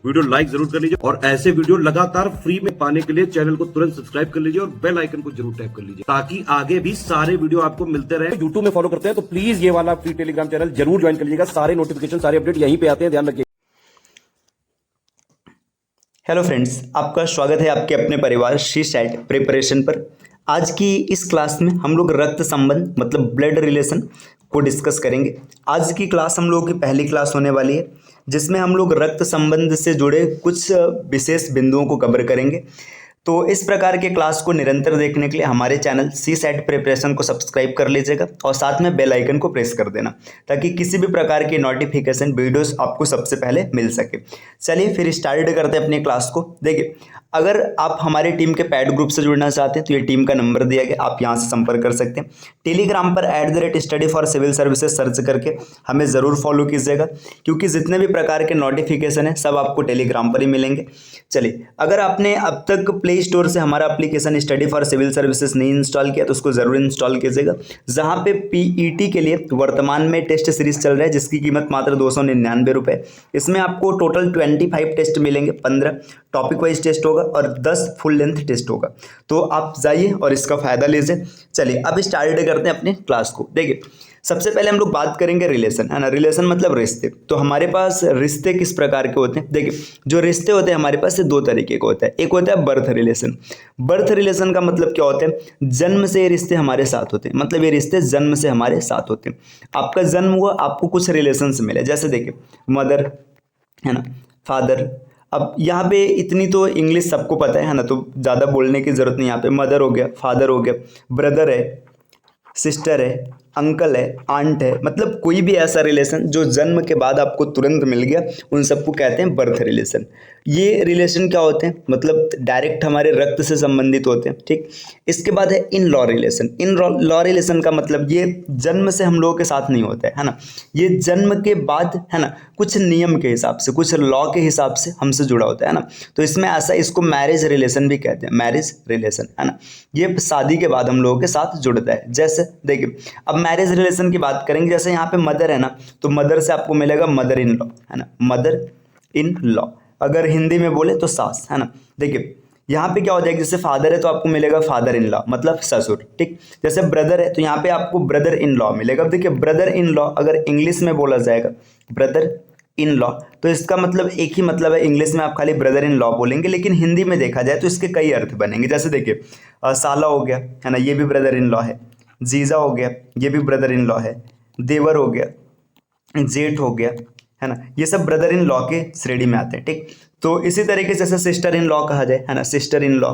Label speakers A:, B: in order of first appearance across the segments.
A: Video like जरूर कर लीजिए और ऐसे वीडियो लगातार फ्री में पाने के लिए चैनल को तुरंत सब्सक्राइब कर लीजिए और बेल आइकन को जरूर टैप कर लीजिए ताकि आगे भी सारे वीडियो आपको मिलते रहे। यूट्यूब में फॉलो करते हैं तो प्लीज ये वाला फ्री टेलीग्राम चैनल जरूर ज्वाइन कर लीजिएगा। सारे नोटिफिकेशन सारे अपडेट यहीं पे आते हैं, ध्यान रखिए।
B: हेलो फ्रेंड्स, आपका स्वागत है आपके अपने परिवार सी सेट प्रिपरेशन पर। आज की इस क्लास में हम लोग रक्त संबंध मतलब ब्लड रिलेशन को डिस्कस करेंगे। आज की क्लास हम लोगों की पहली क्लास होने वाली है जिसमें हम लोग रक्त संबंध से जुड़े कुछ विशेष बिंदुओं को कवर करेंगे। तो इस प्रकार के क्लास को निरंतर देखने के लिए हमारे चैनल सी सेट प्रिपरेशन को सब्सक्राइब कर लीजिएगा और साथ में बेल आइकन को प्रेस कर देना ताकि किसी भी प्रकार की नोटिफिकेशन वीडियोस आपको सबसे पहले मिल सके। चलिए फिर स्टार्ट करते हैं अपनी क्लास को। देखिए, अगर आप हमारी टीम के पैड ग्रुप से जुड़ना चाहते हैं तो ये टीम का नंबर दिया गया, आप यहाँ से संपर्क कर सकते हैं। टेलीग्राम पर @study for civil services search करके हमें ज़रूर फॉलो कीजिएगा क्योंकि जितने भी प्रकार के नोटिफिकेशन है सब आपको टेलीग्राम पर ही मिलेंगे। चलिए, अगर आपने अब तक प्ले स्टोर से हमारा application study for civil services नहीं इंस्टॉल किया तो उसको ज़रूर इंस्टॉल कीजिएगा। जहाँ पे पीईटी के लिए वर्तमान में टेस्ट सीरीज चल रहा है जिसकी कीमत मात्र 299 रुपये। इसमें आपको टोटल 25 टेस्ट मिलेंगे, 15 टॉपिक वाइज टेस्ट होगा और 10 फुल लेंथ टेस्ट होगा। तो आप जाइए और इसका फ़ायदा लीजिए। चलिए अब स्टार्ट करते हैं अपने क्लास को। देखिए, सबसे पहले हम लोग बात करेंगे रिलेशन, है ना। रिलेशन मतलब रिश्ते। तो हमारे पास रिश्ते किस प्रकार के होते हैं? देखिए, जो रिश्ते होते हैं हमारे पास से दो तरीके के होता है। एक होता है बर्थ रिलेशन। बर्थ रिलेशन का मतलब क्या होता है? जन्म से ये रिश्ते हमारे साथ होते हैं, मतलब ये रिश्ते जन्म से हमारे साथ होते हैं। आपका जन्म हुआ, आपको कुछ रिलेशन से मिले, जैसे देखिए मदर, है ना, फादर। अब यहाँ पे इतनी तो इंग्लिश सबको पता है ना, तो ज़्यादा बोलने की ज़रूरत नहीं। यहाँ पे मदर हो गया, फादर हो गया, ब्रदर है, सिस्टर है, अंकल है, आंट है, मतलब कोई भी ऐसा रिलेशन जो जन्म के बाद आपको तुरंत मिल गया उन सबको कहते हैं बर्थ रिलेशन। ये रिलेशन क्या होते हैं? मतलब डायरेक्ट हमारे रक्त से संबंधित होते हैं, ठीक। इसके बाद है in law relation. In law relation का मतलब ये जन्म से हम लोगों के साथ नहीं होता है ना, ये जन्म के बाद, है ना, कुछ नियम के हिसाब से, कुछ लॉ के हिसाब से हमसे जुड़ा होता है ना। तो इसमें ऐसा, इसको मैरिज रिलेशन भी कहते हैं, मैरिज रिलेशन, है ना। ये शादी के बाद हम लोगों के साथ जुड़ता है। जैसे देखिए, अब मैरिज रिलेशन की बात करेंगे, जैसे यहाँ पे मदर है ना, तो मदर से आपको मिलेगा मदर इन लॉ, है ना, मदर इन लॉ। अगर हिंदी में बोले तो सास, है ना। देखिए यहाँ पे क्या हो जाएगा, जैसे फादर है तो आपको मिलेगा फादर इन लॉ मतलब ससुर, ठीक। जैसे ब्रदर है तो यहाँ पे आपको ब्रदर इन लॉ मिलेगा। अब देखिए, ब्रदर इन लॉ अगर इंग्लिश में बोला जाएगा ब्रदर इन लॉ तो इसका मतलब एक ही मतलब है। इंग्लिश में आप खाली ब्रदर इन लॉ बोलेंगे, लेकिन हिंदी में देखा जाए तो इसके कई अर्थ बनेंगे। जैसे देखिए, साला हो गया, है ना, ये भी ब्रदर इन लॉ है। जीजा हो गया, ये भी ब्रदर इन लॉ है। देवर हो गया, जेठ हो गया, है ना, ये सब ब्रदर इन लॉ के श्रेणी में आते हैं, ठीक। तो इसी तरीके से जैसे सिस्टर इन लॉ कहा जाए, है ना, sister in law,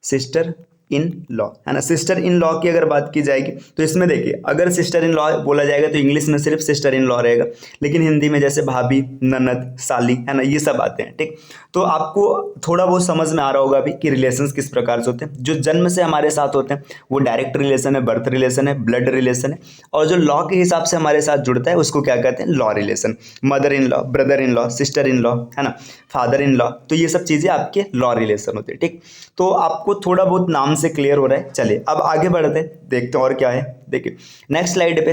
B: sister in law, है ना। सिस्टर इन लॉ की अगर बात की जाएगी तो इसमें देखिए, अगर सिस्टर इन लॉ बोला जाएगा तो इंग्लिश में सिर्फ सिस्टर इन लॉ रहेगा, लेकिन हिंदी में जैसे भाभी, ननद, साली, है ना, ये सब आते हैं, ठीक। तो आपको थोड़ा बहुत समझ में आ रहा होगा अभी कि रिलेशंस किस प्रकार से होते हैं। जो जन्म से हमारे साथ होते हैं वो डायरेक्ट रिलेशन है, बर्थ रिलेशन है, ब्लड रिलेशन है, और जो लॉ के हिसाब से हमारे साथ जुड़ता है उसको क्या कहते हैं? Law relation. Mother in law, brother in law, sister in law, है ना, फादर इन लॉ, तो ये सब चीज़ें आपके लॉ रिलेशन होते हैं, ठीक। तो आपको थोड़ा बहुत नाम से क्लियर हो रहा है। चलिए अब आगे बढ़ते हैं, देखते हैं और क्या है। देखिए नेक्स्ट स्लाइड पे,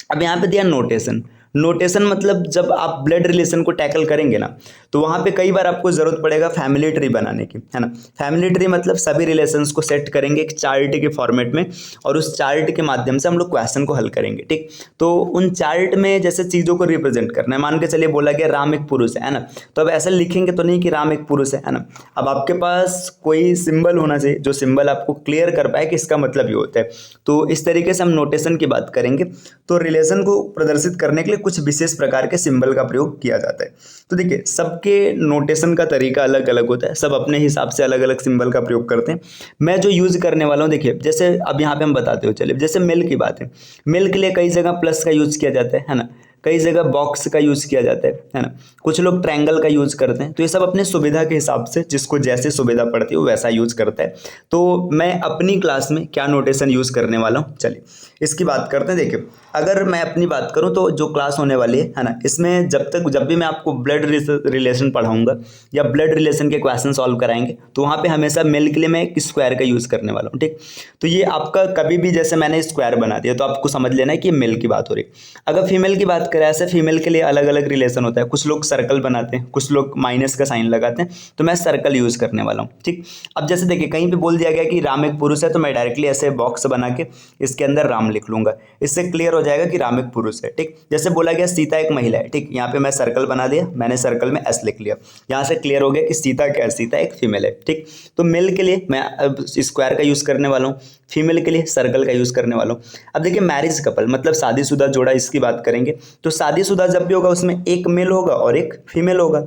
B: अब यहाँ पे दिया नोटेशन। नोटेशन मतलब जब आप ब्लड रिलेशन को टैकल करेंगे ना तो वहाँ पे कई बार आपको ज़रूरत पड़ेगा फैमिली ट्री बनाने की, है ना। फैमिली ट्री मतलब सभी रिलेशंस को सेट करेंगे एक चार्ट के फॉर्मेट में और उस चार्ट के माध्यम से हम लोग क्वेश्चन को हल करेंगे, ठीक। तो उन चार्ट में जैसे चीज़ों को रिप्रेजेंट करना है, मान के चलिए बोला गया राम एक पुरुष है ना, तो अब ऐसा लिखेंगे तो नहीं कि राम एक पुरुष है ना। अब आपके पास कोई सिंबल होना चाहिए जो सिंबल आपको क्लियर कर पाए कि इसका मतलब ये होता है। तो इस तरीके से हम नोटेशन की बात करेंगे। तो रिलेशन को प्रदर्शित करने के लिए कुछ विशेष प्रकार के सिंबल का प्रयोग किया जाता है। तो देखिए, सबके नोटेशन का तरीका अलग अलग होता है, सब अपने हिसाब से अलग अलग सिंबल का प्रयोग करते हैं। मैं जो यूज करने वाला हूँ, देखिए जैसे अब यहाँ पे हम बताते हो, चलिए जैसे मेल की बात है, मेल के लिए कई जगह प्लस का यूज किया जाता है ना, कई जगह बॉक्स का यूज किया जाता है ना, कुछ लोग ट्रायंगल का यूज करते हैं। तो ये सब अपने सुविधा के हिसाब से, जिसको जैसे सुविधा पड़ती है वो वैसा यूज करता है। तो मैं अपनी क्लास में क्या नोटेशन यूज करने वाला हूँ, चलिए इसकी बात करते हैं। देखिए अगर मैं अपनी बात करूं तो जो क्लास होने वाली है ना, इसमें जब भी मैं आपको ब्लड रिलेशन पढ़ाऊंगा या ब्लड रिलेशन के क्वेश्चन सॉल्व कराएंगे तो वहाँ पे हमेशा मेल के लिए मैं एक स्क्वायर का यूज़ करने वाला हूँ। ठीक, तो ये आपका कभी भी जैसे मैंने स्क्वायर बना दिया तो आपको समझ लेना है कि मेल की बात हो रही है। अगर फीमेल की बात करें, ऐसे फीमेल के लिए अलग अलग रिलेशन होता है, कुछ लोग सर्कल बनाते हैं, कुछ लोग माइनस का साइन लगाते हैं, तो मैं सर्कल यूज़ करने वाला हूँ। ठीक, अब जैसे देखिए कहीं पे बोल दिया गया कि राम एक पुरुष है तो मैं डायरेक्टली ऐसे बॉक्स बना के इसके अंदर राम लिख लूंगा, इससे क्लियर हो जाएगा कि राम एक पुरुष है। ठीक, जैसे बोला गया सीता एक महिला है, ठीक, यहाँ पे मैं सर्कल बना दिया, मैंने सर्कल में एस लिख लिया, यहाँ से क्लियर हो गया कि सीता क्या है, सीता एक फीमेल है। ठीक, तो मेल के लिए मैं अब स्क्वायर का यूज़ करने वाला हूँ, फीमेल के लिए सर्कल का यूज़ करने वाला हूँ। अब देखिए मैरिज कपल मतलब शादीशुदा जोड़ा, इसकी बात करेंगे तो शादीशुदा जब भी होगा उसमें एक मेल होगा और एक फीमेल होगा,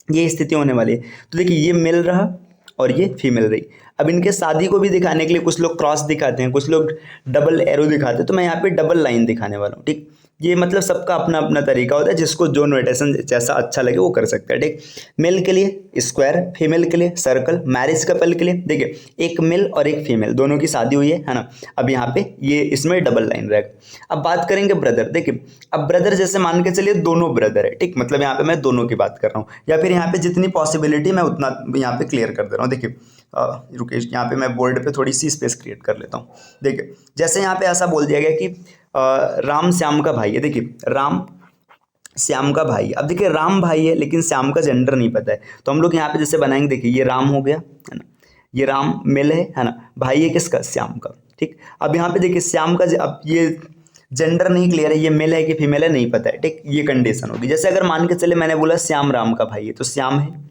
B: ये स्थिति होने वाली है। तो देखिए ये मेल रहा और ये फीमेल रही। अब इनके शादी को भी दिखाने के लिए कुछ लोग क्रॉस दिखाते हैं, कुछ लोग डबल एरो दिखाते हैं, तो मैं यहाँ पे डबल लाइन दिखाने वाला हूँ। ठीक, ये मतलब सबका अपना अपना तरीका होता है, जिसको जो नोटेशन जैसा अच्छा लगे वो कर सकता है। ठीक, मेल के लिए स्क्वायर, फीमेल के लिए सर्कल, मैरिज कपल के लिए देखिए एक मेल और एक फीमेल दोनों की शादी हुई है ना, अब यहाँ पे ये इसमें डबल लाइन रहेगा। अब बात करेंगे ब्रदर, देखिए अब ब्रदर जैसे मान के चलिए दोनों ब्रदर है, ठीक, मतलब यहाँ पे मैं दोनों की बात कर रहा हूँ, या फिर यहाँ पे जितनी पॉसिबिलिटी मैं उतना यहाँ पे क्लियर कर दे रहा हूँ। देखिए रुकेश, यहाँ पे मैं बोर्ड पे थोड़ी सी स्पेस क्रिएट कर लेता हूँ। देखिए जैसे यहाँ पे ऐसा बोल दिया गया कि राम श्याम का भाई है, देखिए राम श्याम का भाई। अब देखिए राम भाई है लेकिन श्याम का जेंडर नहीं पता है, तो हम लोग यहाँ पे जैसे बनाएंगे, देखिए ये राम हो गया है ना, ये राम मेल है ना, भाई है किसका, श्याम का। ठीक, अब यहाँ पे देखिए श्याम का अब ये जेंडर नहीं क्लियर है, ये मेल है कि फीमेल है नहीं पता है। ठीक, ये कंडीशन होगी। जैसे अगर मान के चले मैंने बोला श्याम राम का भाई है, तो श्याम है,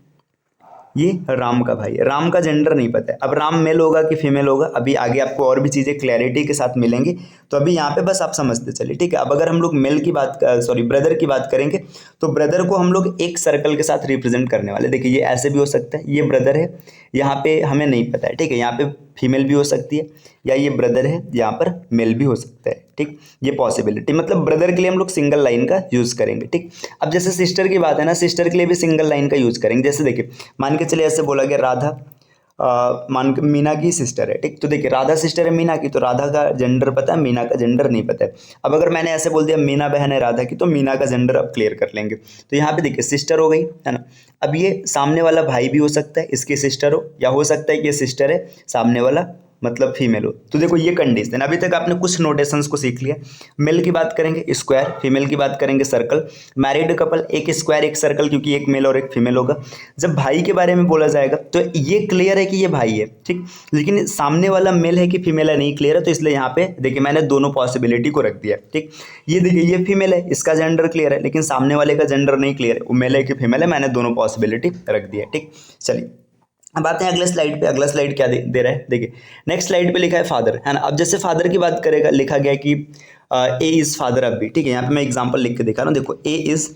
B: ये राम का भाई है, राम का जेंडर नहीं पता है। अब राम मेल होगा कि फीमेल होगा, अभी आगे आपको और भी चीज़ें क्लैरिटी के साथ मिलेंगी, तो अभी यहाँ पे बस आप समझते चलिए। ठीक है, अब अगर हम लोग मेल की बात ब्रदर की बात करेंगे तो ब्रदर को हम लोग एक सर्कल के साथ रिप्रेजेंट करने वाले। देखिए ये ऐसे भी हो सकता है, ये ब्रदर है, यहाँ पे हमें नहीं पता है। ठीक है, यहाँ पे फीमेल भी हो सकती है, या ये ब्रदर है यहाँ पर मेल भी हो सकता है। ठीक, ये पॉसिबिलिटी, मतलब ब्रदर के लिए हम लोग सिंगल लाइन का यूज़ करेंगे। ठीक, अब जैसे सिस्टर की बात है ना, सिस्टर के लिए भी सिंगल लाइन का यूज़ करेंगे। जैसे देखिए मान के चलिए ऐसे बोला गया राधा मान के मीना की सिस्टर है। ठीक, तो देखिए राधा सिस्टर है मीना की, तो राधा का जेंडर पता है, मीना का जेंडर नहीं पता है। अब अगर मैंने ऐसे बोल दिया मीना बहन है राधा की, तो मीना का जेंडर अब क्लियर कर लेंगे। तो यहाँ पे देखिए सिस्टर हो गई है ना। अब ये सामने वाला भाई भी हो सकता है, इसकी सिस्टर हो, या हो सकता है कि ये सिस्टर है, सामने वाला मतलब फीमेल हो। तो देखो ये कंडीशन, अभी तक आपने कुछ नोटेशंस को सीख लिया। मेल की बात करेंगे स्क्वायर, फीमेल की बात करेंगे सर्कल, मैरिड कपल एक स्क्वायर एक सर्कल, क्योंकि एक मेल और एक फीमेल होगा। जब भाई के बारे में बोला जाएगा तो ये क्लियर है कि ये भाई है, ठीक, लेकिन सामने वाला मेल है कि फीमेल है नहीं क्लियर है, तो इसलिए यहाँ पे देखिए मैंने दोनों पॉसिबिलिटी को रख दिया। ठीक, ये देखिए ये फीमेल है, इसका जेंडर क्लियर है, लेकिन सामने वाले का जेंडर नहीं क्लियर है, वो मेल है कि फीमेल है, मैंने दोनों पॉसिबिलिटी रख दिया। ठीक, चलिए अब आते हैं अगले स्लाइड पे। अगला स्लाइड क्या दे रहा है, देखिए नेक्स्ट स्लाइड पे लिखा है फादर, है ना। अब जैसे फादर की बात करेगा, लिखा गया कि ए इज फादर ऑफ बी। ठीक है, यहाँ पे मैं एग्जांपल लिख के दिखा रहा हूँ, देखो ए इज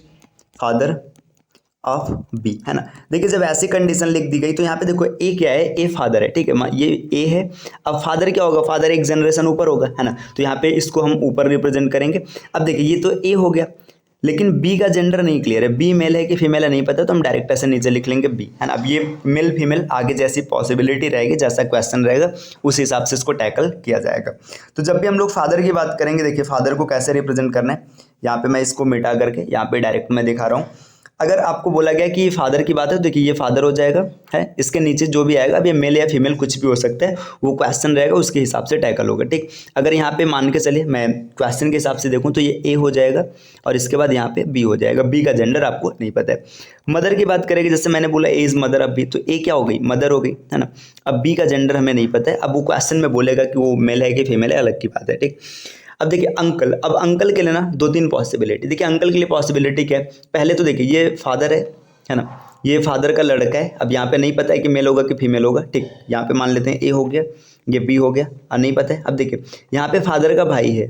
B: फादर ऑफ बी, है ना। देखिए जब ऐसी कंडीशन लिख दी गई तो यहाँ पे देखो ए क्या है, ए फादर है। ठीक है, ये ए है। अब फादर क्या होगा, फादर एक जनरेशन ऊपर होगा, है ना, तो यहाँ पे इसको हम ऊपर रिप्रेजेंट करेंगे। अब देखिए ये तो ए हो गया, लेकिन बी का जेंडर नहीं क्लियर है, बी मेल है कि फीमेल है नहीं पता, तो हम डायरेक्ट ऐसे नीचे लिख लेंगे बी, है ना। अब ये मेल फीमेल आगे जैसी पॉसिबिलिटी रहेगी, जैसा क्वेश्चन रहेगा उस हिसाब से इसको टैकल किया जाएगा। तो जब भी हम लोग फादर की बात करेंगे, देखिए फादर को कैसे रिप्रेजेंट करना है, यहाँ पे मैं इसको मिटा करके यहाँ पे डायरेक्ट मैं दिखा रहा हूँ। अगर आपको बोला गया कि फादर की बात है तो देखिए ये फादर हो जाएगा, है, इसके नीचे जो भी आएगा, अब ये मेल या फीमेल कुछ भी हो सकता है, वो क्वेश्चन रहेगा उसके हिसाब से टैकल होगा। ठीक, अगर यहाँ पे मान के चलिए मैं क्वेश्चन के हिसाब से देखूँ तो ये ए हो जाएगा और इसके बाद यहाँ पे बी हो जाएगा, बी का जेंडर आपको नहीं पता है। मदर की बात करेंगे, जैसे मैंने बोला ए इज मदर ऑफ बी, तो ए क्या हो गई, मदर हो गई, है ना। अब बी का जेंडर हमें नहीं पता है, अब वो क्वेश्चन में बोलेगा कि वो मेल है कि फीमेल है, अलग की बात है। ठीक, अब देखिए अंकल, अब अंकल के लिए ना दो तीन पॉसिबिलिटी। देखिए अंकल के लिए पॉसिबिलिटी क्या है, पहले तो देखिए ये फादर है ना, ये फादर का लड़का है। अब यहाँ पे नहीं पता है कि मेल होगा कि फीमेल होगा। ठीक, यहाँ पे मान लेते हैं ए हो गया, ये बी हो गया, और नहीं पता है। अब देखिए यहाँ पे फादर का भाई है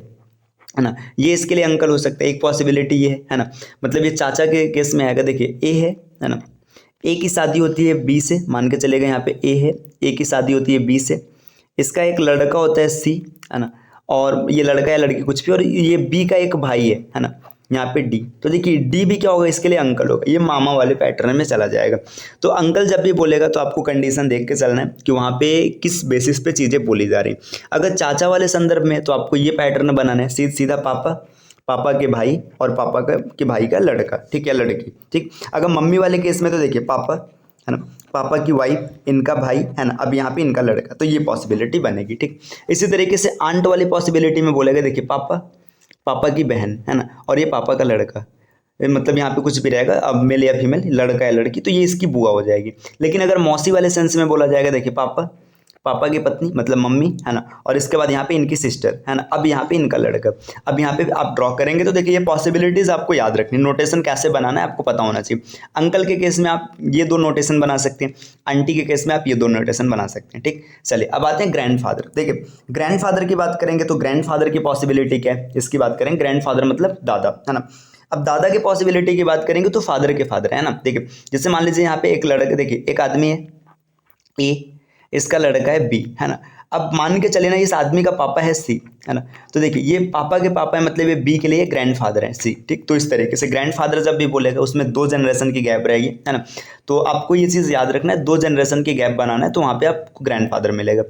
B: ना, ये इसके लिए अंकल हो सकता है, एक पॉसिबिलिटी ये है ना, मतलब ये चाचा के केस में आएगा। देखिए ए है ना, ए की शादी होती है बी से, मान के चलेगा यहाँ पे ए है, ए की शादी होती है बी से, इसका एक लड़का होता है सी, है ना, और ये लड़का या लड़की कुछ भी, और ये बी का एक भाई है ना, यहाँ पे डी, तो देखिए डी भी क्या होगा, इसके लिए अंकल होगा, ये मामा वाले पैटर्न में चला जाएगा। तो अंकल जब भी बोलेगा तो आपको कंडीशन देख के चलना है कि वहाँ पे किस बेसिस पे चीज़ें बोली जा रही। अगर चाचा वाले संदर्भ में तो आपको ये पैटर्न बनाना है, सीधा पापा, पापा के भाई और पापा के भाई का लड़का, ठीक है, लड़की, ठीक। अगर मम्मी वाले केस में तो देखिए पापा, है ना, पापा की वाइफ, इनका भाई, है ना, अब यहाँ पे इनका लड़का, तो ये पॉसिबिलिटी बनेगी, ठीक। इसी तरीके से आंट वाली पॉसिबिलिटी में बोलेगा, देखिए पापा, पापा की बहन, है ना, और ये पापा का लड़का, मतलब यहाँ पे कुछ भी रहेगा, अब मेल या फीमेल, लड़का या लड़की, तो ये इसकी बुआ हो जाएगी। लेकिन अगर मौसी वाले सेंस में बोला जाएगा, देखिए पापा, पापा की पत्नी मतलब मम्मी, है ना, और इसके बाद यहाँ पे इनकी सिस्टर, है ना, अब यहाँ पे इनका लड़का। अब यहाँ पे आप ड्रॉ करेंगे तो देखिए ये पॉसिबिलिटीज़ आपको याद रखनी, नोटेशन कैसे बनाना है आपको पता होना चाहिए। अंकल के केस में आप ये दो नोटेशन बना सकते हैं, आंटी के केस में आप ये दो नोटेशन बना सकते हैं, ठीक। चलिए अब आते हैं ग्रैंडफादर। देखिए ग्रैंडफादर की बात करेंगे तो ग्रैंडफादर की पॉसिबिलिटी क्या है, इसकी बात करें। ग्रैंडफादर मतलब दादा, है ना। अब दादा की पॉसिबिलिटी की बात करेंगे तो फादर के फादर, है ना। देखिए जैसे मान लीजिए यहाँ पे एक लड़का, देखिए एक आदमी है ए, इसका लड़का है बी, है ना। अब मान के चले ना इस आदमी का पापा है सी, है ना, तो देखिए ये पापा के पापा है, मतलब ये बी के लिए ग्रैंडफादर है सी, ठीक। तो इस तरीके से ग्रैंडफादर जब भी बोलेगा उसमें 2 जनरेशन की गैप रहेगी, है ना। तो आपको ये चीज़ याद रखना है, 2 जनरेशन की गैप बनाना है, तो वहाँ पे आपको ग्रैंडफादर मिलेगा।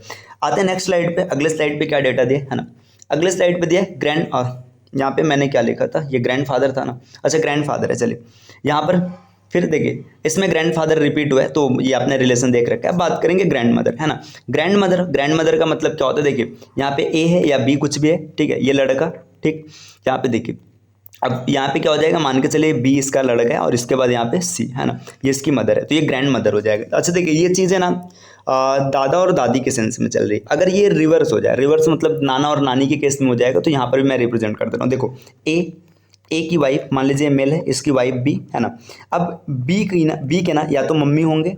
B: आते हैं नेक्स्ट स्लाइड पे। अगले स्लाइड पे क्या डेटा दिया, है ना, अगले स्लाइड पे दिया यहाँ पे मैंने क्या लिखा था, ये ग्रैंडफादर था ना, अच्छा ग्रैंडफादर है। चलिए यहाँ पर फिर देखिए इसमें ग्रैंडफादर रिपीट हुआ है, तो ये आपने रिलेशन देख रखा है। बात करेंगे ग्रैंडमदर, है ना। ग्रैंडमदर का मतलब क्या होता है, देखिए यहाँ पे ए है या बी कुछ भी है, ठीक है, ये लड़का, ठीक। यहाँ पे देखिए अब यहाँ पे क्या हो जाएगा, मान के चलिए बी इसका लड़का है और इसके बाद यहाँ पे सी, है ना, ये इसकी मदर है, तो ये ग्रैंड मदर हो जाएगा। अच्छा देखिए ये चीज़ है ना दादा और दादी के सेंस में चल रही। अगर ये रिवर्स हो जाए, रिवर्स मतलब नाना और नानी के केस में हो जाएगा, तो यहाँ पर भी मैं रिप्रेजेंट कर दे रहा हूँ। देखो ए की वाइफ मान लीजिए मेल है, इसकी वाइफ बी, है ना। अब बी के ना या तो मम्मी होंगे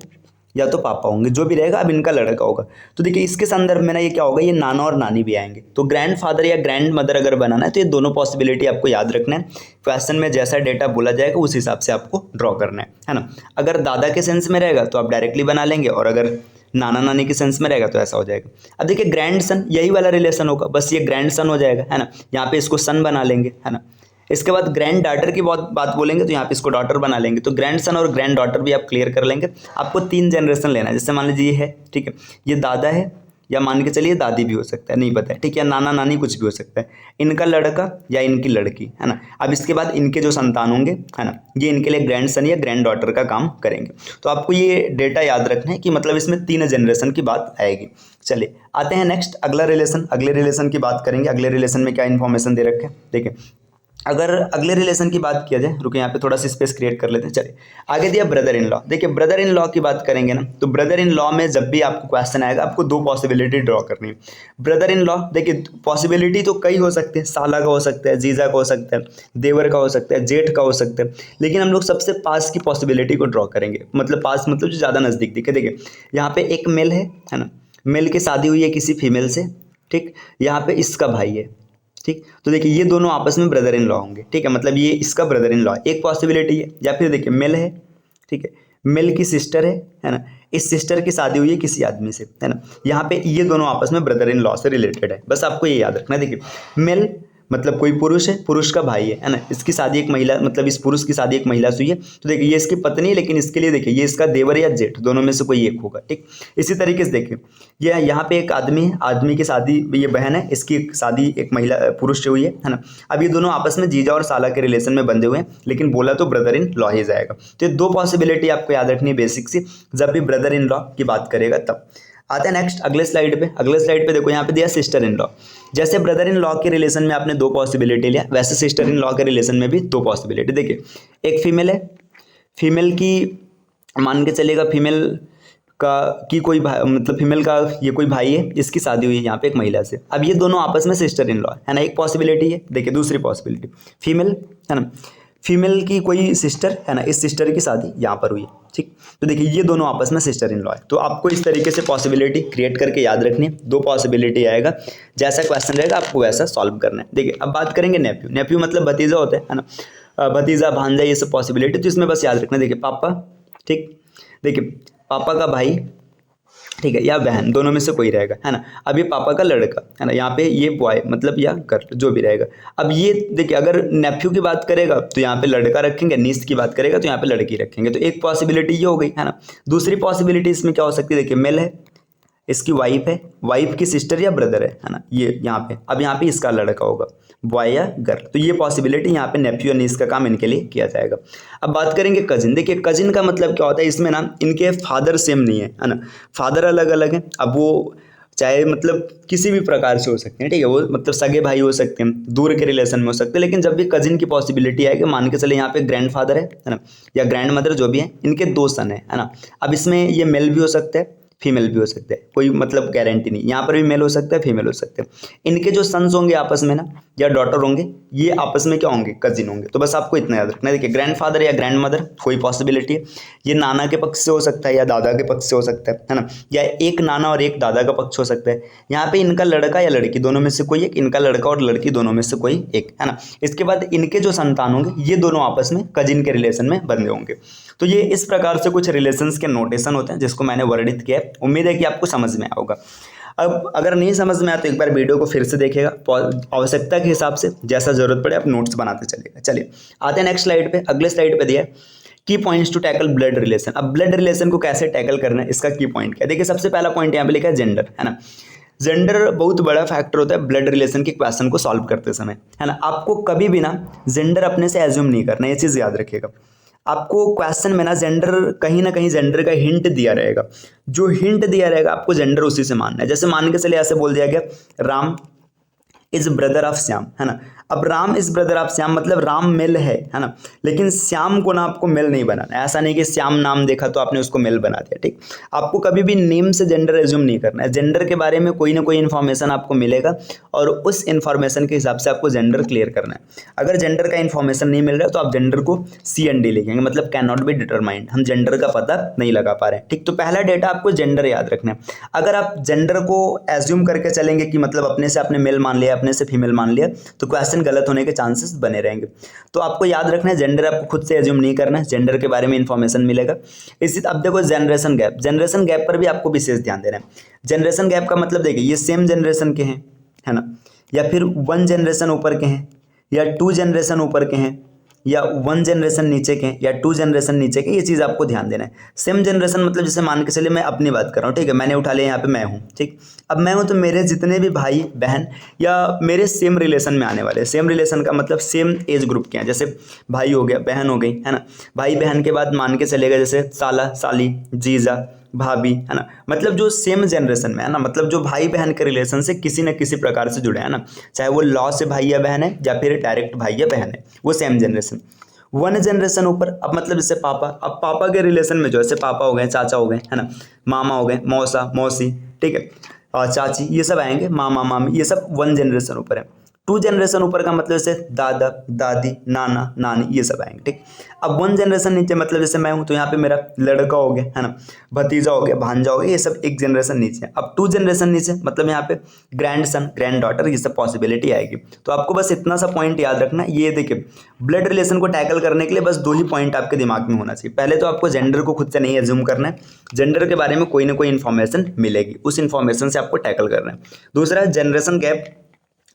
B: या तो पापा होंगे, जो भी रहेगा, अब इनका लड़का होगा। तो देखिए इसके संदर्भ में ना ये क्या होगा, ये नाना और नानी भी आएंगे। तो ग्रैंडफादर या ग्रैंड मदर अगर बनाना है तो ये दोनों पॉसिबिलिटी आपको याद रखना है। क्वेश्चन में जैसा डेटा बोला जाएगा उस हिसाब से आपको ड्रॉ करना है ना। अगर दादा के सेंस में रहेगा तो आप डायरेक्टली बना लेंगे, और अगर नाना नानी के सेंस में रहेगा तो ऐसा हो जाएगा। अब देखिए ग्रैंड सन, यही वाला रिलेशन होगा, बस ये ग्रैंड सन हो जाएगा, है ना। यहाँ पे इसको सन बना लेंगे, है ना। इसके बाद ग्रैंड डॉटर की बात बोलेंगे तो यहाँ पे इसको डॉटर बना लेंगे। तो ग्रैंड सन और ग्रैंड डॉटर भी आप क्लियर कर लेंगे। आपको 3 जनरेशन लेना है। जैसे मान लीजिए ये है, ठीक है, ये दादा है, या मान के चलिए दादी भी हो सकता है, नहीं पता है, ठीक है, नाना नानी कुछ भी हो सकता है, इनका लड़का या इनकी लड़की, है ना। अब इसके बाद इनके जो संतान होंगे, है ना, ये इनके लिए ग्रैंड सन या ग्रैंड डॉटर का काम करेंगे। तो आपको ये डेटा याद रखना है कि मतलब इसमें 3 जनरेशन की बात आएगी। चलिए आते हैं नेक्स्ट अगला रिलेशन। अगले रिलेशन की बात करेंगे। अगले रिलेशन में क्या इन्फॉर्मेशन दे रखे हैं, देखिए अगर अगले रिलेशन की बात किया जाए, रुके यहाँ पे थोड़ा सा स्पेस क्रिएट कर लेते हैं। चलिए आगे दिया ब्रदर इन लॉ। देखिए ब्रदर इन लॉ की बात करेंगे ना, तो ब्रदर इन लॉ में जब भी आपको क्वेश्चन आएगा आपको 2 पॉसिबिलिटी ड्रॉ करनी है। ब्रदर इन लॉ देखिए पॉसिबिलिटी तो कई हो सकते हैं, साला का हो सकता है, जीजा का हो सकता है, देवर का हो सकता है, जेठ का हो सकता है, लेकिन हम लोग सबसे पास की पॉसिबिलिटी को ड्रॉ करेंगे। मतलब पास मतलब जो ज़्यादा नज़दीक दिखे। देखिए यहाँ पे एक मेल है ना, मेल की शादी हुई है किसी फीमेल से, ठीक। यहाँ पे इसका भाई है, ठीक। तो देखिए ये दोनों आपस में ब्रदर इन लॉ होंगे, ठीक है, मतलब ये इसका ब्रदर इन लॉ एक पॉसिबिलिटी है। या फिर देखिए मेल है, ठीक है, मेल की सिस्टर है ना, इस सिस्टर की शादी हुई है किसी आदमी से, है ना। यहाँ पे ये दोनों आपस में ब्रदर इन लॉ से रिलेटेड है, बस आपको ये याद रखना है। देखिए मेल मतलब कोई पुरुष है, पुरुष का भाई है ना, इसकी शादी एक महिला, मतलब इस पुरुष की शादी एक महिला से हुई है, तो देखिए ये इसकी पत्नी है, लेकिन इसके लिए देखिए ये इसका देवर या जेठ, दोनों में से कोई एक होगा, ठीक। इसी तरीके से देखिए ये यहाँ पे एक आदमी है, आदमी की शादी, ये बहन है, इसकी शादी एक महिला पुरुष से हुई है ना। अब ये दोनों आपस में जीजा और साला के रिलेशन में बंधे हुए हैं, लेकिन बोला तो ब्रदर इन लॉ ही जाएगा। तो ये 2 पॉसिबिलिटी आपको याद रखनी है बेसिक सी, जब भी ब्रदर इन लॉ की बात करेगा तब। आते हैं नेक्स्ट अगले स्लाइड पे। अगले स्लाइड पे देखो यहाँ पे दिया सिस्टर इन लॉ। जैसे ब्रदर इन लॉ के रिलेशन में आपने 2 पॉसिबिलिटी लिया, वैसे सिस्टर इन लॉ के रिलेशन में भी 2 पॉसिबिलिटी। देखिए एक फीमेल है, फीमेल की मान के चलेगा फीमेल का की कोई मतलब फीमेल का ये कोई भाई है, इसकी शादी हुई है यहाँ पे एक महिला से। अब ये दोनों आपस में सिस्टर इन लॉ है ना, एक पॉसिबिलिटी है। देखिए दूसरी पॉसिबिलिटी फीमेल है ना, फीमेल की कोई सिस्टर है ना, इस सिस्टर की शादी यहाँ पर हुई है, ठीक। तो देखिए ये दोनों आपस में सिस्टर इन लॉ है। तो आपको इस तरीके से पॉसिबिलिटी क्रिएट करके याद रखनी है। 2 पॉसिबिलिटी आएगा, जैसा क्वेश्चन रहेगा आपको वैसा सॉल्व करना है। देखिए अब बात करेंगे नेफ्यू। नेफ्यू मतलब भतीजा होता है ना, भतीजा भांजा ये सब पॉसिबिलिटी, तो इसमें बस याद रखना। देखिए पापा, ठीक, देखिए पापा का भाई, ठीक है, या बहन, दोनों में से कोई रहेगा, है ना। अब ये पापा का लड़का, है ना, यहाँ पे ये बॉय मतलब या गर्ल जो भी रहेगा। अब ये देखिए, अगर नेफ्यू की बात करेगा तो यहाँ पे लड़का रखेंगे, नीस की बात करेगा तो यहाँ पे लड़की रखेंगे। तो एक पॉसिबिलिटी ये हो गई, है ना। दूसरी पॉसिबिलिटी इसमें क्या हो सकती है, देखिए मेल है, इसकी वाइफ है, वाइफ की सिस्टर या ब्रदर है ना, ये यहाँ पे। अब यहाँ पे इसका लड़का होगा, बॉय या गर्ल। तो ये पॉसिबिलिटी यहाँ पे नेफ्यू या नीस का काम इनके लिए किया जाएगा। अब बात करेंगे कजिन। देखिए कजिन का मतलब क्या होता है, इसमें ना इनके फादर सेम नहीं है ना, फादर अलग अलग है। अब वो चाहे मतलब किसी भी प्रकार से हो सकते हैं, ठीक है, वो मतलब सगे भाई हो सकते हैं, दूर के रिलेशन में हो सकते हैं। लेकिन जब भी कजिन की पॉसिबिलिटी है कि मान के चले यहाँ पे ग्रैंड फादर है ना, या ग्रैंड मदर जो भी है, इनके 2 सन है ना। अब इसमें ये मेल भी हो सकता है, फीमेल भी हो सकता है, कोई मतलब गारंटी नहीं। यहाँ पर भी मेल हो सकता है, फीमेल हो सकते हैं। इनके जो सन्स होंगे आपस में ना, या डॉटर होंगे, ये आपस में क्या होंगे, कजिन होंगे। तो बस आपको इतना याद रखना है। देखिए ग्रैंडफादर या ग्रैंड मदर कोई पॉसिबिलिटी है, ये नाना के पक्ष से हो सकता है या दादा के पक्ष से हो सकता है ना, या एक नाना और एक दादा का पक्ष हो सकता है। यहाँ पे इनका लड़का या लड़की दोनों में से कोई एक, इनका लड़का और लड़की दोनों में से कोई एक, है ना। इसके बाद इनके जो संतान होंगे ये दोनों आपस में कजिन के रिलेशन में बंधे होंगे। तो ये इस प्रकार से कुछ रिलेशंस के नोटेशन होते हैं जिसको मैंने वर्णित किया है। उम्मीद है कि आपको समझ में आएगा। अब अगर नहीं समझ में आया तो एक बार वीडियो को फिर से देखिएगा, आवश्यकता के हिसाब से जैसा जरूरत पड़े आप नोट्स बनाते चलिएगा। चलिए आते हैं नेक्स्ट स्लाइड पे। अगले स्लाइड पे दिया की points to tackle blood relation. अब ब्लड रिलेशन को कैसे टैकल करना है, इसका की पॉइंट क्या है। देखिए सबसे पहला पॉइंट यहाँ पे लिखा है जेंडर, है ना। जेंडर बहुत बड़ा फैक्टर होता है ब्लड रिलेशन के क्वेश्चन को सॉल्व करते समय, है ना। आपको कभी भी ना जेंडर अपने से एज्यूम नहीं करना, ये चीज़ याद रखिएगा। आपको क्वेश्चन में ना कहीं ना जेंडर का हिंट दिया रहेगा, जो हिंट दिया रहेगा आपको जेंडर उसी से मानना है। जैसे मान के चले ऐसे बोल दिया गया Ram is brother of Shyam, है ना। अब Ram is brother of Shyam मतलब राम मेल है ना, लेकिन श्याम को ना आपको मेल नहीं बनाना है। ऐसा नहीं कि श्याम नाम देखा तो आपने उसको मेल बना दिया, ठीक। आपको कभी भी नेम से जेंडर एज्यूम नहीं करना है। जेंडर के बारे में कोई ना कोई इन्फॉर्मेशन आपको मिलेगा और उस इन्फॉर्मेशन के हिसाब से आपको जेंडर क्लियर करना है। अगर जेंडर का इन्फॉर्मेशन नहीं मिल रहा है तो आप जेंडर को CND लिखेंगे, मतलब कैन नॉट बी डिटरमाइंड, हम जेंडर का पता नहीं लगा पा रहे हैं, ठीक। तो पहला डेटा आपको जेंडर याद रखना है। अगर आप जेंडर को एज्यूम करके चलेंगे कि मतलब अपने से आपने मेल मान लिया, अपने से फीमेल मान लिया, तो क्वेश्चन गलत होने के चांसेस बने रहेंगे। तो आपको याद रखना है जेंडर आपको खुद से एज्यूम नहीं करना है, जेंडर के बारे में इंफॉर्मेशन मिलेगा। इसी अब देखो जनरेशन गैप, जनरेशन गैप पर भी आपको विशेष ध्यान देना है। जनरेशन गैप का मतलब देखिए ये सेम जनरेशन के हैं, है ना, या फिर 1 जनरेशन ऊपर के हैं, या 2 जनरेशन ऊपर के हैं, या 1 जनरेशन नीचे के, या 2 जनरेशन नीचे के, ये चीज़ आपको ध्यान देना है। सेम जनरेशन मतलब जैसे मान के चलिए मैं अपनी बात कर रहा हूँ, ठीक है, मैंने उठा लिया यहाँ पे मैं हूँ, ठीक। अब मैं हूँ तो मेरे जितने भी भाई बहन या मेरे सेम रिलेशन में आने वाले, सेम रिलेशन का मतलब सेम एज ग्रुप के हैं। जैसे भाई हो गया, बहन हो गई, है ना। भाई बहन के बाद मान के चलेगा जैसे साला साली जीजा भाभी, है ना, मतलब जो सेम जनरेशन में है ना, मतलब जो भाई बहन के रिलेशन से किसी न किसी प्रकार से जुड़े हैं ना, चाहे वो लॉ से भाई या बहन है या फिर डायरेक्ट भाई या बहन है, वो सेम जनरेशन। 1 जनरेशन ऊपर, अब मतलब जैसे पापा, अब पापा के रिलेशन में जो ऐसे पापा हो गए, चाचा हो गए, है ना, मामा हो गए, मौसा मौसी, ठीक है, और चाची, ये सब आएंगे, मामा मामी, ये सब 1 जनरेशन ऊपर है। 2 जनरेशन ऊपर का मतलब जैसे दादा दादी नाना नानी, ये सब आएंगे, ठीक। अब 1 जनरेशन नीचे मतलब जैसे मैं हूँ तो यहाँ पे मेरा लड़का हो गया, है ना, भतीजा हो गया, भांजा हो गया, ये सब 1 जनरेशन नीचे है। अब 2 जनरेशन नीचे मतलब यहाँ पे ग्रैंड सन ग्रैंड डॉटर, ये सब पॉसिबिलिटी आएगी। तो आपको बस इतना सा पॉइंट याद रखना है। ये देखिए ब्लड रिलेशन को टैकल करने के लिए बस 2 ही पॉइंट आपके दिमाग में होना चाहिए। पहले तो आपको जेंडर को खुद से नहीं एज्यूम करना है, जेंडर के बारे में कोई ना कोई इन्फॉर्मेशन मिलेगी, उस इन्फॉर्मेशन से आपको टैकल करना है। दूसरा जनरेशन गैप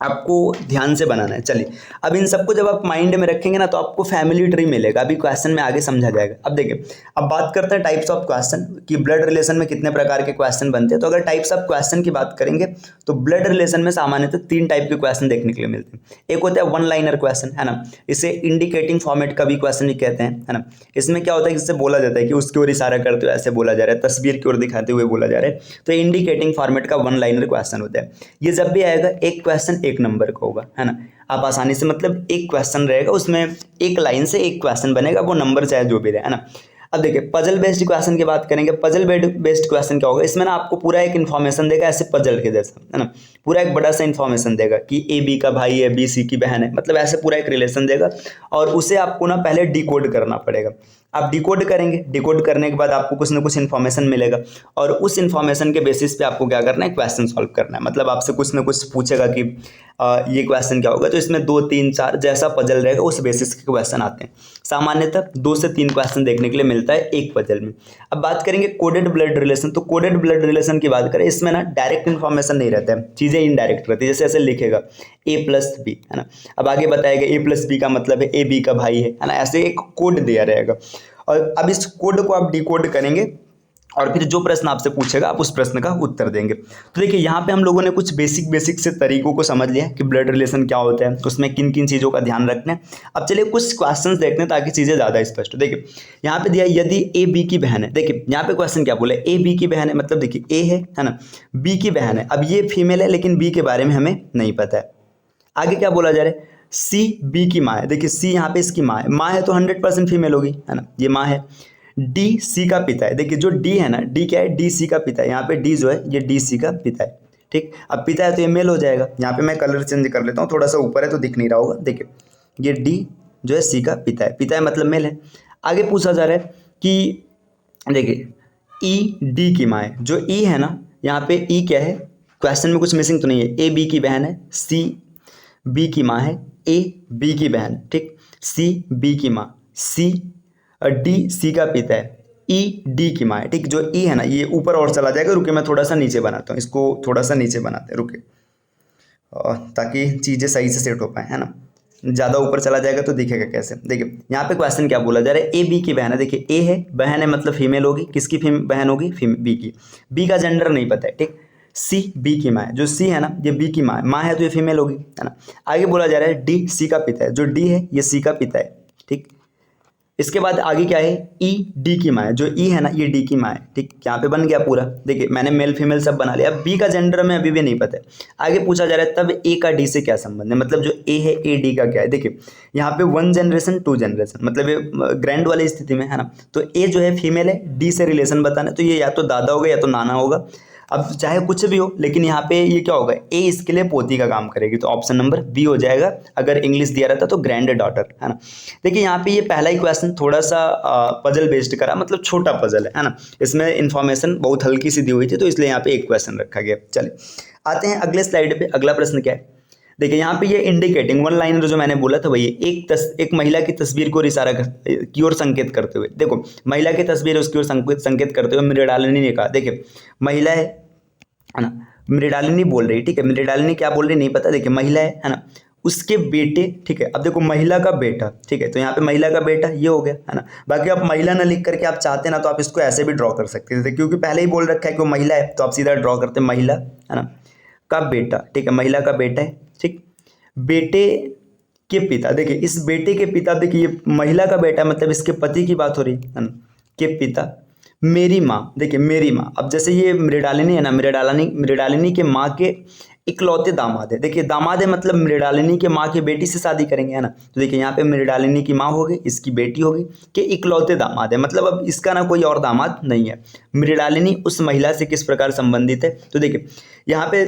B: आपको ध्यान से बनाना है। चलिए अब इन सबको जब आप माइंड में रखेंगे ना तो आपको फैमिली ट्री मिलेगा, अभी क्वेश्चन में आगे समझा जाएगा। अब देखिए अब बात करते हैं टाइप्स ऑफ क्वेश्चन कि ब्लड रिलेशन में कितने प्रकार के क्वेश्चन बनते हैं। तो अगर टाइप्स ऑफ क्वेश्चन की बात करेंगे तो ब्लड रिलेशन में सामान्यतः 3 टाइप के क्वेश्चन देखने के लिए मिलते हैं। एक होता है 1 लाइनर क्वेश्चन, है ना, इसे इंडिकेटिंग फॉर्मेट का भी क्वेश्चन भी कहते हैं, है ना। इसमें क्या होता है, इससे बोला जाता है कि उसकी ओर इशारा करते हुए ऐसे बोला जा रहा है, तस्वीर की ओर दिखाते हुए बोला जा रहा है, तो इंडिकेटिंग फॉर्मेट का 1 लाइनर क्वेश्चन होता है। ये जब भी आएगा एक क्वेश्चन 1 नंबर का होगा, है ना। आप आसानी से मतलब एक क्वेश्चन रहेगा उसमें एक लाइन से एक क्वेश्चन बनेगा, वो नंबर चाहे जो भी रहे, है ना। अब देखिए पजल बेस्ड क्वेश्चन की बात करेंगे। पजल बेस्ड क्वेश्चन क्या होगा, इसमें ना आपको पूरा एक इन्फॉर्मेशन देगा ऐसे पजल के जैसा, है ना, पूरा एक बड़ा सा इन्फॉर्मेशन देगा कि AB का भाई है, BC की बहन है, मतलब ऐसे पूरा एक रिलेशन देगा और उसे आपको ना पहले डिकोड करना पड़ेगा। आप डिकोड करेंगे, डिकोड करने के बाद आपको कुछ ना कुछ इन्फॉर्मेशन मिलेगा और उस इन्फॉर्मेशन के बेसिस पे आपको क्या करना है, क्वेश्चन सॉल्व करना है। मतलब आपसे कुछ ना कुछ पूछेगा कि ये क्वेश्चन क्या होगा, तो इसमें 2 3 4 जैसा पजल रहेगा उस बेसिस के क्वेश्चन आते हैं। सामान्यतः 2 से 3 क्वेश्चन देखने के लिए मिलता है एक पजल में। अब बात करेंगे कोडेड ब्लड रिलेशन। तो कोडेड ब्लड रिलेशन की बात करें, इसमें ना डायरेक्ट इन्फॉर्मेशन नहीं रहता है, चीज़ें इनडायरेक्ट रहती है। जैसे ऐसे लिखेगा A+B, है ना, अब आगे बताएगा A+B का मतलब है A B का भाई है ना, ऐसे एक कोड दिया रहेगा। और अब इस कोड को आप डिकोड करेंगे और फिर जो प्रश्न आपसे पूछेगा आप उस प्रश्न का उत्तर देंगे। तो देखिए यहाँ पे हम लोगों ने कुछ बेसिक से तरीकों को समझ लिया कि ब्लड रिलेशन क्या होता है, उसमें किन किन चीज़ों का ध्यान रखना है। अब चलिए कुछ क्वेश्चंस देखते हैं ताकि चीज़ें ज़्यादा स्पष्ट हो। देखिए यहाँ पे दिया यदि A B की बहन है, देखिए यहाँ पे क्वेश्चन क्या बोला है, A B की बहन है, मतलब देखिए A है ना, B की बहन है। अब ये फीमेल है लेकिन B के बारे में हमें नहीं पता है। आगे क्या बोला जा रहा है, C B की माँ है। देखिए C यहाँ पे इसकी माँ है, माँ है तो 100% फीमेल होगी, है ना, ये माँ है। D C का पिता है। देखिए जो D है ना, D क्या है, D C का पिता है। यहाँ पे D जो है ये D C का पिता है, ठीक। अब पिता है तो ये मेल हो जाएगा। यहाँ पे मैं कलर चेंज कर लेता हूँ, थोड़ा सा ऊपर है तो दिख नहीं रहा होगा। देखिए ये D जो है C का पिता है, पिता है मतलब मेल है। आगे पूछा जा रहा है कि देखिए E D की माँ है। जो E है ना, यहाँ पे E क्या है, क्वेश्चन में कुछ मिसिंग तो नहीं है। A B की बहन है, C B की माँ है, A B की बहन, ठीक। C B की माँ, C D C का पिता है, E D की माँ है, ठीक। जो E है ना ये ऊपर और चला जाएगा। रुके मैं थोड़ा सा नीचे बनाता हूँ, इसको थोड़ा सा नीचे बनाते हैं, रुके, ताकि चीज़ें सही से सेट हो पाए, है ना। ज़्यादा ऊपर चला जाएगा तो दिखेगा कैसे। देखिए यहाँ पे क्वेश्चन क्या बोला जा रहा है, A B की बहन है। देखिए A है, बहन है मतलब फीमेल होगी, किसकी बहन होगी, B की। B का जेंडर नहीं पता है, ठीक। C B की माँ है, जो C है ना ये B की माँ है, माँ है तो ये फीमेल होगी, है ना। आगे बोला जा रहा है D C का पिता है। जो D है ये C का पिता है, ठीक। इसके बाद आगे क्या है, E D की माँ है। जो E है ना ये D की माँ है, ठीक। यहाँ पे बन गया पूरा। देखिए मैंने मेल फीमेल सब बना लिया। अब B का जेंडर में अभी भी नहीं पता है। आगे पूछा जा रहा है तब A का D से क्या संबंध है, मतलब जो A है A D का क्या है। देखिए यहाँ पे 1 जनरेशन 2 जनरेशन, मतलब ये ग्रैंड वाली स्थिति में, है ना। तो A जो है फीमेल है, D से रिलेशन बताना है, तो ये या तो दादा होगा या तो नाना होगा। अब चाहे कुछ भी हो, लेकिन यहाँ पे ये क्या होगा, ए इसके लिए पोती का काम करेगी, तो ऑप्शन नंबर बी हो जाएगा। अगर इंग्लिश दिया रहता तो ग्रैंड डॉटर, है ना। देखिए यहाँ पे ये पहला ही क्वेश्चन थोड़ा सा पजल बेस्ड करा, मतलब छोटा पजल है ना। इसमें इन्फॉर्मेशन बहुत हल्की सी दी हुई थी, तो इसलिए यहाँ पे एक क्वेश्चन रखा गया। चलिए आते हैं अगले स्लाइड पे। अगला प्रश्न क्या है, देखिए यहाँ पे ये इंडिकेटिंग 1 लाइनर जो मैंने बोला था वही एक महिला की तस्वीर को इशारा की ओर संकेत करते हुए। देखो महिला की तस्वीर उसकी ओर संकेत करते हुए मृणालिनी ने कहा। देखिए महिला है ना, मृणालिनी बोल रही, ठीक है। मृणालिनी क्या बोल रही नहीं पता। देखिए महिला है ना, उसके बेटे, ठीक है। अब देखो महिला का बेटा, ठीक है, तो यहाँ पे महिला का बेटा ये हो गया, है ना। बाकी आप महिला ना लिख करके आप चाहते ना तो आप इसको ऐसे भी ड्रॉ कर सकते थे, क्योंकि पहले ही बोल रखा है कि वो महिला है, तो आप सीधा ड्रॉ करते महिला, है ना, का बेटा, ठीक है। महिला का बेटा है, ठीक। बेटे के पिता, देखिए इस बेटे के पिता, देखिए ये महिला का बेटा मतलब इसके पति की बात हो रही है ना, के पिता। मेरी माँ, देखिए मेरी माँ। अब जैसे ये मृणालिनी है ना, मृणालिनी के माँ के इकलौते दामाद है। देखिए दामाद है मतलब मृणालिनी के माँ की बेटी से शादी करेंगे, है ना। तो देखिए यहाँ पे मृणालिनी की माँ होगी, इसकी बेटी होगी, कि इकलौते दामाद है, मतलब अब इसका ना कोई और दामाद नहीं है। मृणालिनी उस महिला से किस प्रकार संबंधित है, तो देखिए यहाँ पे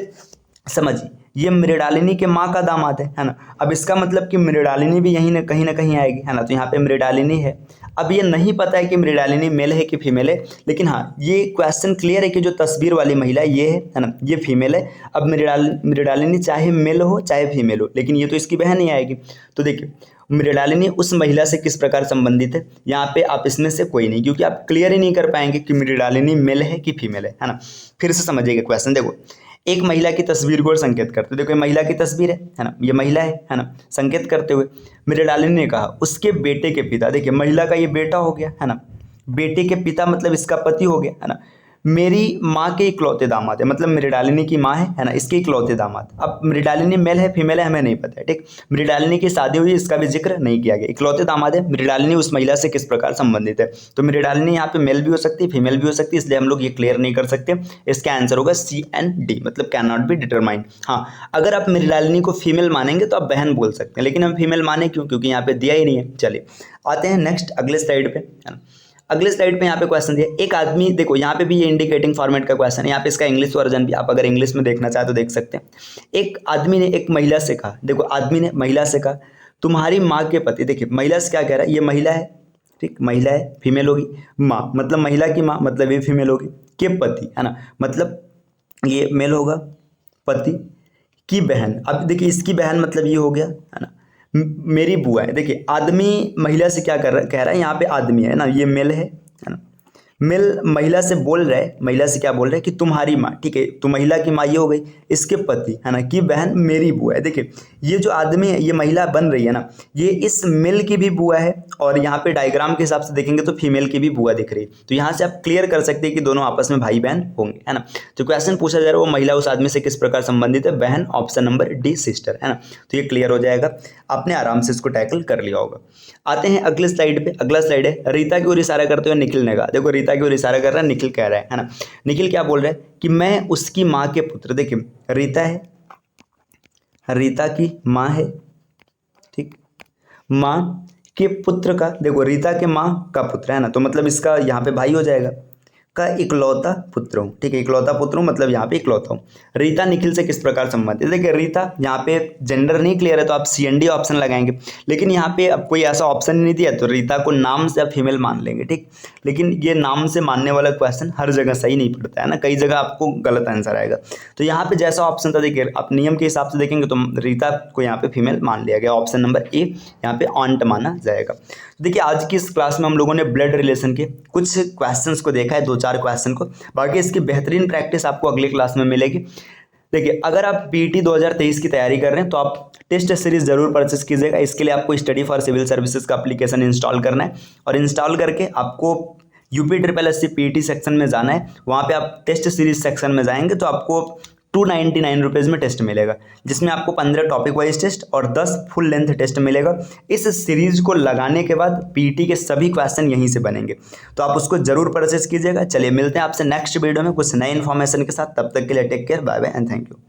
B: समझिए ये मृणालिनी के माँ का दामाद है ना। अब इसका मतलब कि मृणालिनी भी यहीं ना कहीं आएगी, है ना। तो यहाँ पे मृणालिनी है। अब ये नहीं पता है कि मृणालिनी मेल है कि फीमेल है, लेकिन हाँ ये क्वेश्चन क्लियर है कि जो तस्वीर वाली महिला ये है ना, ये फीमेल है। अब मृणालिनी चाहे मेल हो चाहे फीमेल हो, लेकिन ये तो इसकी बहन ही आएगी। तो देखिए मृणालिनी उस महिला से किस प्रकार संबंधित है, यहाँ पे आप इसमें से कोई नहीं, क्योंकि आप क्लियर ही नहीं कर पाएंगे कि मृणालिनी मेल है कि फीमेल है ना। फिर से समझिएगा क्वेश्चन। देखो एक महिला की तस्वीर को संकेत करते हुए, देखो ये महिला की तस्वीर है ना, ये महिला है ना, संकेत करते हुए मृणालिनी ने कहा उसके बेटे के पिता। देखिए महिला का ये बेटा हो गया, है ना। बेटे के पिता मतलब इसका पति हो गया, है ना। मेरी माँ के इकलौते दामाद है, मतलब मृणालिनी की माँ है ना, इसके इकलौते दामाद। अब मृणालिनी मेल है फीमेल है हमें नहीं पता है, ठीक। मृणालिनी की शादी हुई इसका भी जिक्र नहीं किया गया। इकलौते दामाद है, मृणालिनी उस महिला से किस प्रकार संबंधित है, तो मृणालिनी यहाँ पे मेल भी हो सकती है फीमेल भी हो सकती है, इसलिए हम लोग ये क्लियर नहीं कर सकते। इसका आंसर होगा C and D, मतलब कैन नॉट बी डिटरमाइंड। हाँ अगर आप मृणालिनी को फीमेल मानेंगे तो आप बहन बोल सकते हैं, लेकिन हम फीमेल माने क्यों, क्योंकि यहाँ पे दिया ही नहीं है। चलिए आते हैं नेक्स्ट अगले स्लाइड पे, है ना। अगले स्लाइड पे यहाँ पे क्वेश्चन दिया एक आदमी, देखो यहाँ पे भी ये इंडिकेटिंग फॉर्मेट का क्वेश्चन है। यहाँ पे इसका इंग्लिश वर्जन भी आप अगर इंग्लिश में देखना चाहे तो देख सकते हैं। एक आदमी ने एक महिला से कहा, देखो आदमी ने महिला से कहा तुम्हारी माँ के पति। देखिए महिला से क्या कह रहा है, ये महिला है ठीक, महिला है फीमेल होगी। माँ मतलब महिला की माँ मतलब ये फीमेल होगी। के पति है ना, मतलब ये मेल होगा। पति की बहन, अब देखिए इसकी बहन मतलब ये हो गया है ना। मेरी बुआ है, देखिए आदमी महिला से क्या कर रहा है, कह रहा है यहाँ पे आदमी है ना, ये मेल है ना। मेल महिला से बोल रहा है, महिला से क्या बोल रहा है कि तुम्हारी माँ, ठीक है, तो महिला की माँ ये हो गई, इसके पति है ना, की बहन मेरी बुआ है। देखिए ये जो आदमी है, ये महिला बन रही है ना, ये इस मेल की भी बुआ है, और यहाँ पे डायग्राम के हिसाब से देखेंगे तो फीमेल की भी बुआ दिख रही है। तो यहाँ से आप क्लियर कर सकते हैं कि दोनों आपस में भाई बहन होंगे, है ना। तो क्वेश्चन पूछा जा रहा है वो महिला उस आदमी से किस प्रकार संबंधित है, बहन, ऑप्शन नंबर डी सिस्टर, है ना। तो ये क्लियर हो जाएगा, आपने आराम से इसको टैकल कर लिया होगा। आते हैं अगले स्लाइड पे। अगला स्लाइड है रीता की ओर इशारा करते हुए निखिल ने कहा। देखो रीता की ओर इशारा कर रहा है, निखिल कह रहा है ना। निखिल क्या बोल रहा है कि मैं उसकी माँ के पुत्र, देखिए रीता है, रीता की माँ है, ठीक, माँ के पुत्र का, देखो रीता के माँ का पुत्र है ना, तो मतलब इसका यहाँ पे भाई हो जाएगा, का इकलौता पुत्र हूँ, ठीक है, इकलौता पुत्र हूँ मतलब यहाँ पे इकलौता हूँ। रीता निखिल से किस प्रकार संबंधित, देखिए रीता यहाँ पे जेंडर नहीं क्लियर है तो आप CND ऑप्शन लगाएंगे, लेकिन यहाँ पे अब कोई ऐसा ऑप्शन नहीं दिया तो रीता को नाम से आप फीमेल मान लेंगे, ठीक। लेकिन ये नाम से मानने वाला क्वेश्चन हर जगह सही नहीं पड़ता है ना, कई जगह आपको गलत आंसर आएगा। तो यहाँ पे जैसा ऑप्शन था, देखिए आप नियम के हिसाब से देखेंगे तो रीता को यहाँ पे फीमेल मान लिया गया, ऑप्शन नंबर ए यहाँ पे ऑन्ट माना जाएगा। देखिए आज की इस क्लास में हम लोगों ने ब्लड रिलेशन के कुछ क्वेश्चंस को देखा है, 2-4 क्वेश्चन को, बाकी इसकी बेहतरीन प्रैक्टिस आपको अगली क्लास में मिलेगी। देखिए अगर आप PET 2023 की तैयारी कर रहे हैं तो आप टेस्ट सीरीज जरूर परचेस कीजिएगा। इसके लिए आपको स्टडी फॉर सिविल सर्विसेज का एप्लीकेशन इंस्टॉल करना है, और इंस्टॉल करके आपको UPSSC PET सेक्शन में जाना है। वहाँ पे आप टेस्ट सीरीज सेक्शन में जाएंगे तो आपको 299 रुपीज़ में टेस्ट मिलेगा, जिसमें आपको 15 टॉपिक वाइज टेस्ट और 10 फुल लेंथ टेस्ट मिलेगा। इस सीरीज को लगाने के बाद PET के सभी क्वेश्चन यहीं से बनेंगे, तो आप उसको जरूर परचेस कीजिएगा। चलिए मिलते हैं आपसे नेक्स्ट वीडियो में कुछ नए इन्फॉर्मेशन के साथ, तब तक के लिए take care, bye bye and thank you.